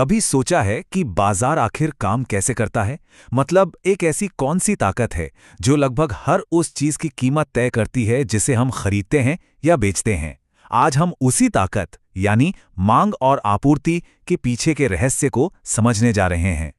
कभी सोचा है कि बाजार आखिर काम कैसे करता है? मतलब एक ऐसी कौन सी ताकत है जो लगभग हर उस चीज की कीमत तय करती है जिसे हम खरीदते हैं या बेचते हैं? आज हम उसी ताकत यानी मांग और आपूर्ति के पीछे के रहस्य को समझने जा रहे हैं।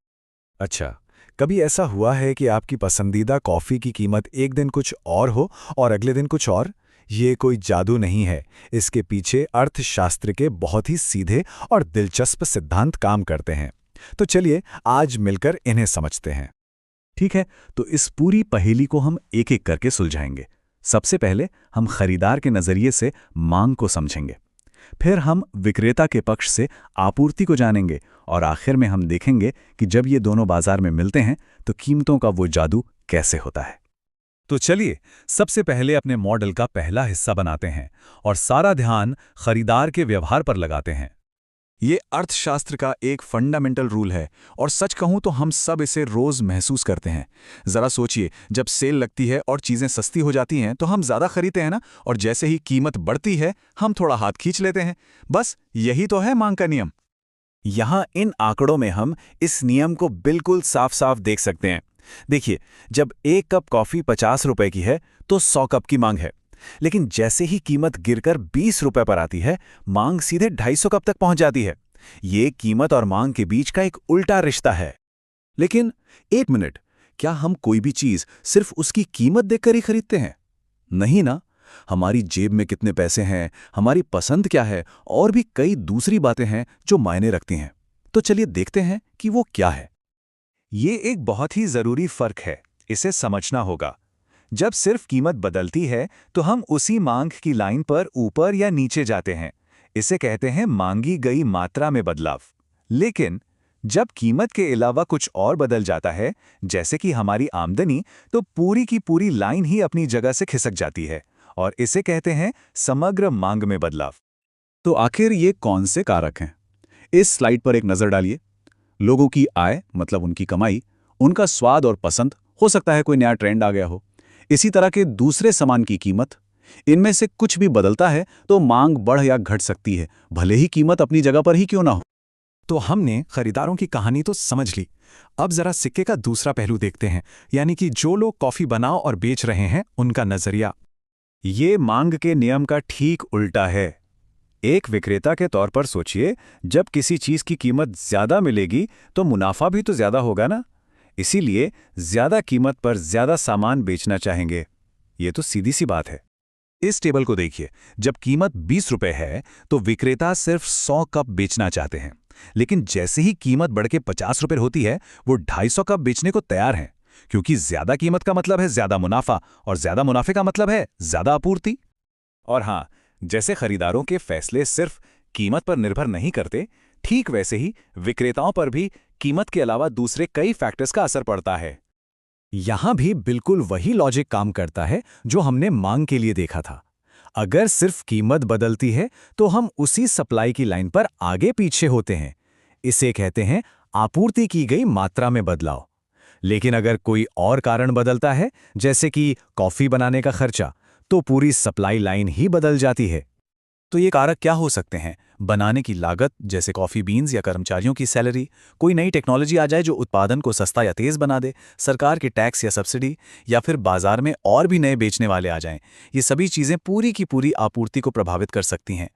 अच्छा, कभी ऐसा हुआ है कि आपकी पसंदीदा कॉफ़ी की कीमत एक दिन कुछ और हो और अगले दिन कुछ और? ये कोई जादू नहीं है। इसके पीछे अर्थशास्त्र के बहुत ही सीधे और दिलचस्प सिद्धांत काम करते हैं। तो चलिए आज मिलकर इन्हें समझते हैं। ठीक है, तो इस पूरी पहेली को हम एक एक करके सुलझाएंगे। सबसे पहले हम खरीदार के नजरिए से मांग को समझेंगे, फिर हम विक्रेता के पक्ष से आपूर्ति को जानेंगे और आखिर में हम देखेंगे कि जब ये दोनों बाजार में मिलते हैं तो कीमतों का वो जादू कैसे होता है। तो चलिए सबसे पहले अपने मॉडल का पहला हिस्सा बनाते हैं और सारा ध्यान खरीदार के व्यवहार पर लगाते हैं। ये अर्थशास्त्र का एक फंडामेंटल रूल है और सच कहूं तो हम सब इसे रोज महसूस करते हैं। जरा सोचिए, जब सेल लगती है और चीजें सस्ती हो जाती हैं तो हम ज्यादा खरीदते हैं ना, और जैसे ही कीमत बढ़ती है हम थोड़ा हाथ खींच लेते हैं। बस यही तो है मांग का नियम। यहाँ इन आंकड़ों में हम इस नियम को बिल्कुल साफ साफ देख सकते हैं। देखिए, जब एक कप कॉफी 50 रुपए की है तो 100 कप की मांग है, लेकिन जैसे ही कीमत गिरकर 20 रुपए पर आती है, मांग सीधे 250 कप तक पहुंच जाती है। ये कीमत और मांग के बीच का एक उल्टा रिश्ता है। लेकिन एक मिनट, क्या हम कोई भी चीज सिर्फ उसकी कीमत देखकर ही खरीदते हैं? नहीं ना। हमारी जेब में कितने पैसे हैं, हमारी पसंद क्या है, और भी कई दूसरी बातें हैं जो मायने रखती हैं। तो चलिए देखते हैं कि वो क्या है। ये एक बहुत ही जरूरी फर्क है, इसे समझना होगा। जब सिर्फ कीमत बदलती है तो हम उसी मांग की लाइन पर ऊपर या नीचे जाते हैं। इसे कहते हैं मांगी गई मात्रा में बदलाव। लेकिन जब कीमत के अलावा कुछ और बदल जाता है, जैसे कि हमारी आमदनी, तो पूरी की पूरी लाइन ही अपनी जगह से खिसक जाती है और इसे कहते हैं समग्र मांग में बदलाव। तो आखिर ये कौन से कारक हैं? इस स्लाइड पर एक नजर डालिए। लोगों की आय मतलब उनकी कमाई, उनका स्वाद और पसंद, हो सकता है कोई नया ट्रेंड आ गया हो, इसी तरह के दूसरे सामान की कीमत। इनमें से कुछ भी बदलता है तो मांग बढ़ या घट सकती है, भले ही कीमत अपनी जगह पर ही क्यों ना हो। तो हमने खरीदारों की कहानी तो समझ ली। अब जरा सिक्के का दूसरा पहलू देखते हैं, यानी कि जो लोग कॉफी बनाओ और बेच रहे हैं उनका नजरिया। ये मांग के नियम का ठीक उल्टा है। एक विक्रेता के तौर पर सोचिए, जब किसी चीज की कीमत ज्यादा मिलेगी तो मुनाफा भी तो ज्यादा होगा ना। इसीलिए ज्यादा कीमत पर ज्यादा सामान बेचना चाहेंगे। ये तो सीधी सी बात है। इस टेबल को देखिए, जब कीमत 20 रुपए है तो विक्रेता सिर्फ 100 कप बेचना चाहते हैं, लेकिन जैसे ही कीमत बढ़ के 50 रुपए होती है वो 250 कप बेचने को तैयार हैं, क्योंकि ज्यादा कीमत का मतलब है ज्यादा मुनाफा और ज्यादा मुनाफे का मतलब है ज्यादा आपूर्ति। और हां, जैसे खरीदारों के फैसले सिर्फ कीमत पर निर्भर नहीं करते, ठीक वैसे ही विक्रेताओं पर भी कीमत के अलावा दूसरे कई फैक्टर्स का असर पड़ता है। यहां भी बिल्कुल वही लॉजिक काम करता है जो हमने मांग के लिए देखा था। अगर सिर्फ कीमत बदलती है तो हम उसी सप्लाई की लाइन पर आगे पीछे होते हैं। इसे कहते हैं आपूर्ति की गई मात्रा में बदलाव। लेकिन अगर कोई और कारण बदलता है, जैसे कि कॉफी बनाने का खर्चा, तो पूरी सप्लाई लाइन ही बदल जाती है। तो ये कारक क्या हो सकते हैं? बनाने की लागत, जैसे कॉफ़ी बीन्स या कर्मचारियों की सैलरी, कोई नई टेक्नोलॉजी आ जाए जो उत्पादन को सस्ता या तेज़ बना दे, सरकार के टैक्स या सब्सिडी, या फिर बाजार में और भी नए बेचने वाले आ जाएं। ये सभी चीज़ें पूरी की पूरी आपूर्ति को प्रभावित कर सकती हैं।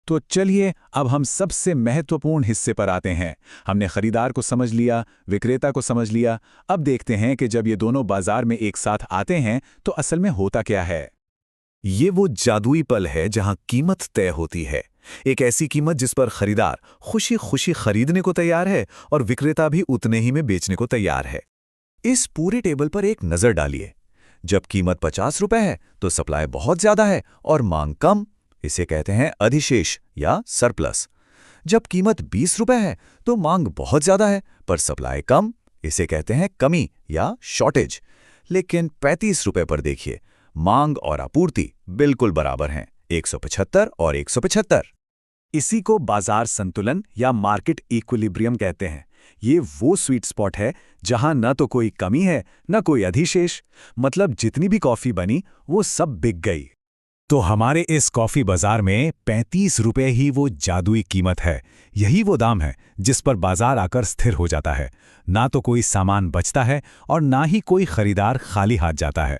तो चलिए अब हम सबसे महत्वपूर्ण हिस्से पर आते हैं। हमने खरीदार को समझ लिया, विक्रेता को समझ लिया। अब देखते हैं कि जब ये दोनों बाजार में एक साथ आते हैं तो असल में होता क्या है। ये वो जादुई पल है जहां कीमत तय होती है। एक ऐसी कीमत जिस पर खरीदार खुशी खुशी खरीदने को तैयार है और विक्रेता भी उतने ही में बेचने को तैयार है। इस पूरे टेबल पर एक नजर डालिए। जब कीमत 50 रुपए है तो सप्लाई बहुत ज्यादा है और मांग कम, इसे कहते हैं अधिशेष या सरप्लस। जब कीमत 20 रुपए है तो मांग बहुत ज्यादा है पर सप्लाई कम, इसे कहते हैं कमी या शॉर्टेज। लेकिन 35 रुपए पर देखिए, मांग और आपूर्ति बिल्कुल बराबर हैं, 175 और 175। इसी को बाजार संतुलन या मार्केट इक्विलिब्रियम कहते हैं। ये वो स्वीट स्पॉट है जहां न तो कोई कमी है न कोई अधिशेष, मतलब जितनी भी कॉफी बनी वो सब बिक गई। तो हमारे इस कॉफी बाजार में 35 रुपए ही वो जादुई कीमत है। यही वो दाम है जिस पर बाजार आकर स्थिर हो जाता है। ना तो कोई सामान बचता है और ना ही कोई खरीदार खाली हाथ जाता है।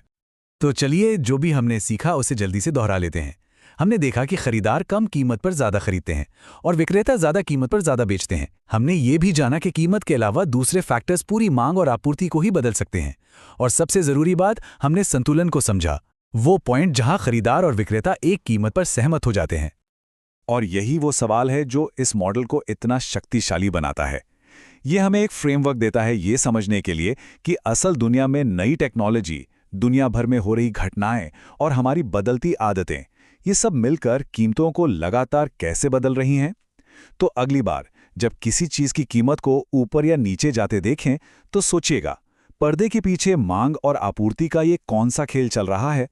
तो चलिए, जो भी हमने सीखा उसे जल्दी से दोहरा लेते हैं। हमने देखा कि खरीदार कम कीमत पर ज्यादा खरीदते हैं और विक्रेता ज्यादा कीमत पर ज्यादा बेचते हैं। हमने ये भी जाना कि कीमत के अलावा दूसरे फैक्टर्स पूरी मांग और आपूर्ति को ही बदल सकते हैं। और सबसे जरूरी बात, हमने संतुलन को समझा, वो पॉइंट जहां खरीदार और विक्रेता एक कीमत पर सहमत हो जाते हैं। और यही वो सवाल है जो इस मॉडल को इतना शक्तिशाली बनाता है। ये हमें एक फ्रेमवर्क देता है ये समझने के लिए कि असल दुनिया में नई टेक्नोलॉजी, दुनिया भर में हो रही घटनाएं और हमारी बदलती आदतें, ये सब मिलकर कीमतों को लगातार कैसे बदल रही हैं। तो अगली बार जब किसी चीज की कीमत को ऊपर या नीचे जाते देखें तो सोचिएगा, पर्दे के पीछे मांग और आपूर्ति का ये कौन सा खेल चल रहा है।